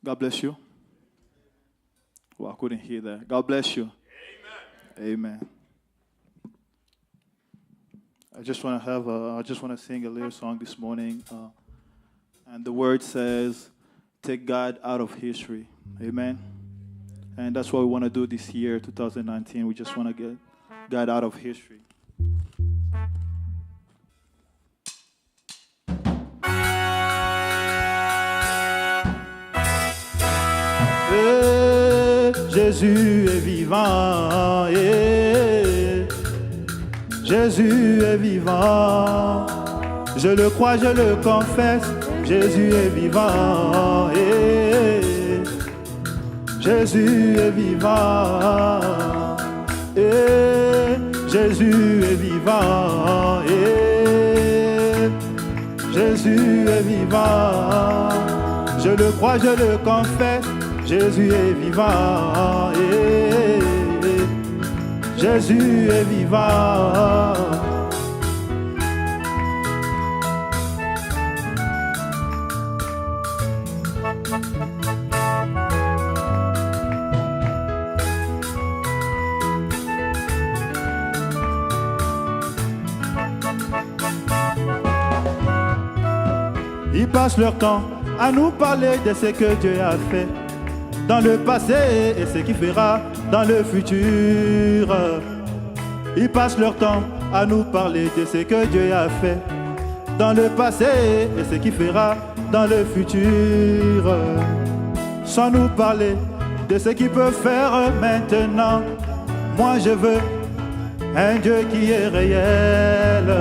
God bless you. Well, I couldn't hear that. God bless you. Amen. I just want to sing a little song this morning, and the word says, "Take God out of history." Amen. And that's what we want to do this year, 2019. We just want to get God out of history. Jésus est vivant, Jésus est vivant, je le crois, je le confesse, Jésus est vivant, Jésus est vivant, Jésus est vivant, Jésus est vivant, je le crois, je le confesse, Jésus est vivant, Jésus est vivant. Ils passent leur temps à nous parler de ce que Dieu a fait dans le passé et ce qu'il fera dans le futur. Ils passent leur temps à nous parler de ce que Dieu a fait dans le passé et ce qu'il fera dans le futur, sans nous parler de ce qu'il peut faire maintenant. Moi je veux un Dieu qui est réel,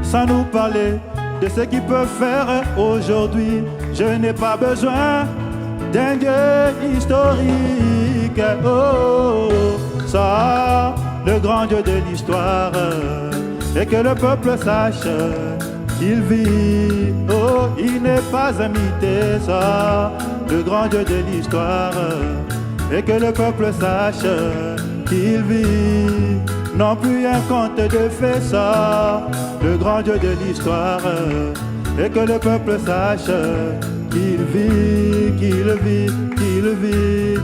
sans nous parler de ce qu'il peut faire aujourd'hui. Je n'ai pas besoin d'un Dieu historique, oh, ça, le grand Dieu de l'histoire, et que le peuple sache qu'il vit, oh, il n'est pas imité, ça, le grand Dieu de l'histoire, et que le peuple sache qu'il vit, non plus un conte de fées, ça, le grand Dieu de l'histoire, et que le peuple sache qu'il vit, qu'il vit, qu'il vit.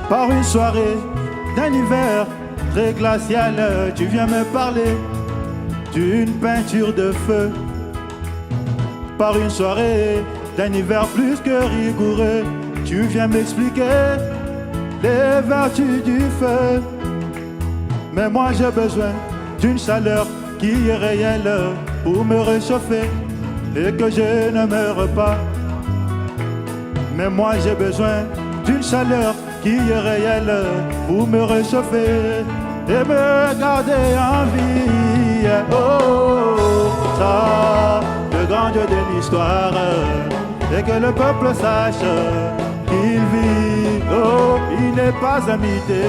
Par une soirée d'un hiver très glacial, tu viens me parler d'une peinture de feu. Par une soirée d'un hiver plus que rigoureux, tu viens m'expliquer les vertus du feu. Mais moi j'ai besoin d'une chaleur qui est réelle pour me réchauffer et que je ne meure pas. Mais moi j'ai besoin d'une chaleur qui est réelle pour me réchauffer et me garder en vie. Oh, ça, le grand Dieu de l'histoire, et que le peuple sache qu'il vit, oh, il n'est pas imité.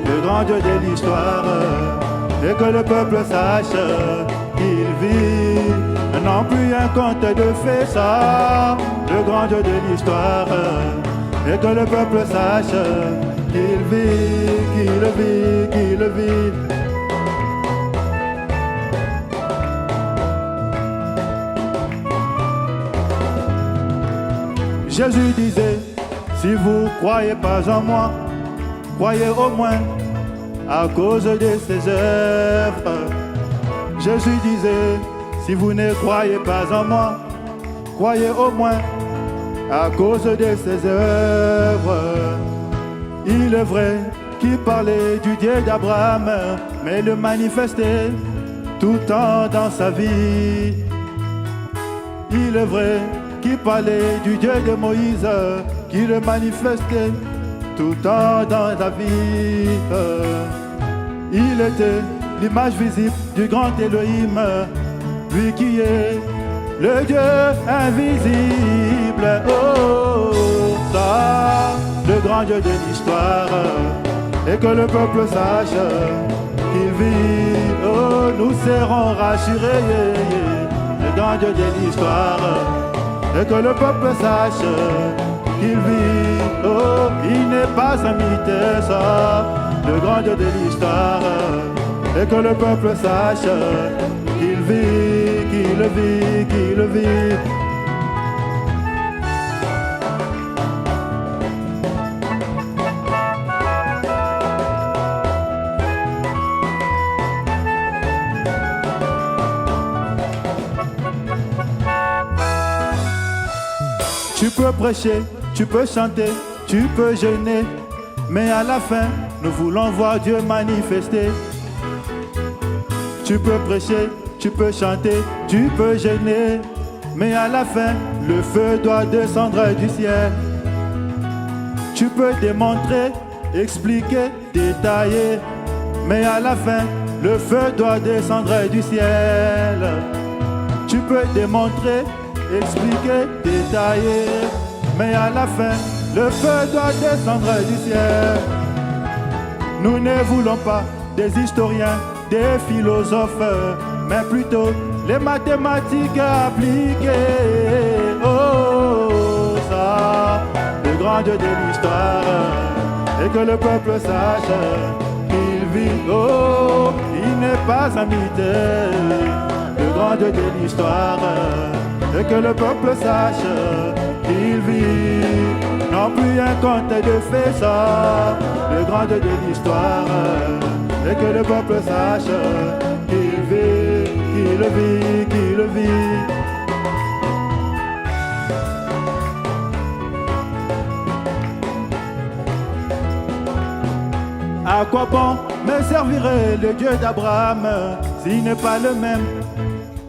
Le grand Dieu de l'histoire, et que le peuple sache qu'il vit, non plus un conte de fées, ça, le grand Dieu de l'histoire, et que le peuple sache qu'il vit, qu'il vit, qu'il vit. Jésus disait, si vous croyez pas en moi, croyez au moins à cause de ses œuvres. Jésus disait, si vous ne croyez pas en moi, croyez au moins à cause de ses œuvres. Il est vrai qu'il parlait du Dieu d'Abraham, mais le manifestait tout le temps dans sa vie. Il est vrai qu'il parlait du Dieu de Moïse, qui le manifestait tout le temps dans sa vie. Il était l'image visible du grand Elohim, lui qui est le Dieu invisible. Oh, ça, le grand Dieu de l'histoire, et que le peuple sache qu'il vit. Oh, nous serons rassurés, le grand Dieu de l'histoire, et que le peuple sache qu'il vit. Oh, il n'est pas un mythe, ça, le grand Dieu de l'histoire, et que le peuple sache qu'il vit, qu'il vit, qu'il vit. Tu peux prêcher, tu peux chanter, tu peux jeûner, mais à la fin, nous voulons voir Dieu manifester. Tu peux prêcher, tu peux chanter, tu peux jeûner, mais à la fin, le feu doit descendre du ciel. Tu peux démontrer, expliquer, détailler, mais à la fin, le feu doit descendre du ciel. Tu peux démontrer, expliquer, détailler, mais à la fin, le feu doit descendre du ciel. Nous ne voulons pas des historiens, des philosophes, mais plutôt les mathématiques appliquées. Oh, ça, le grand Dieu de l'histoire, et que le peuple sache qu'il vit. Oh, il n'est pas un mythe, le grand Dieu de l'histoire, et que le peuple sache qu'il vit. Non plus un conte de fées, ça, le grand Dieu de l'histoire, et que le peuple sache qu'il vit, qu'il vit, qu'il vit. À quoi bon me servirait le Dieu d'Abraham s'il n'est pas le même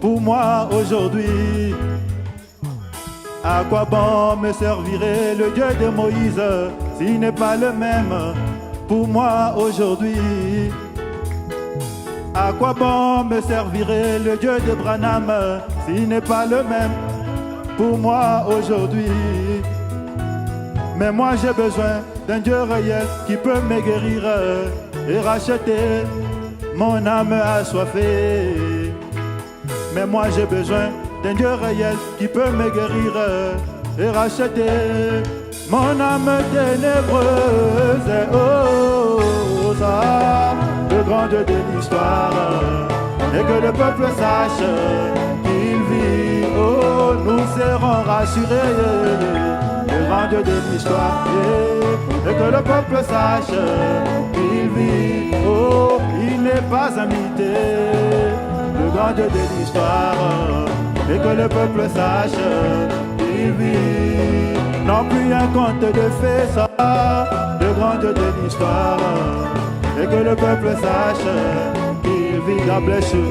pour moi aujourd'hui? À quoi bon me servirait le Dieu de Moïse s'il n'est pas le même pour moi aujourd'hui? À quoi bon me servirait le Dieu de Branham s'il n'est pas le même pour moi aujourd'hui? Mais moi j'ai besoin d'un Dieu réel qui peut me guérir et racheter mon âme assoiffée. Mais moi j'ai besoin d'un Dieu réel qui peut me guérir et racheter mon âme ténébreuse. Oh, ça, le grand Dieu de l'histoire, et que le peuple sache qu'il vit. Oh, nous serons rassurés, le grand Dieu de l'histoire, et que le peuple sache qu'il vit. Oh, il n'est pas un mythe, le grand Dieu de l'histoire, et que le peuple sache qu'il vit. Non plus un conte de fées, ça, le grand Dieu de l'histoire, et que le peuple sache qu'il vit. God bless you.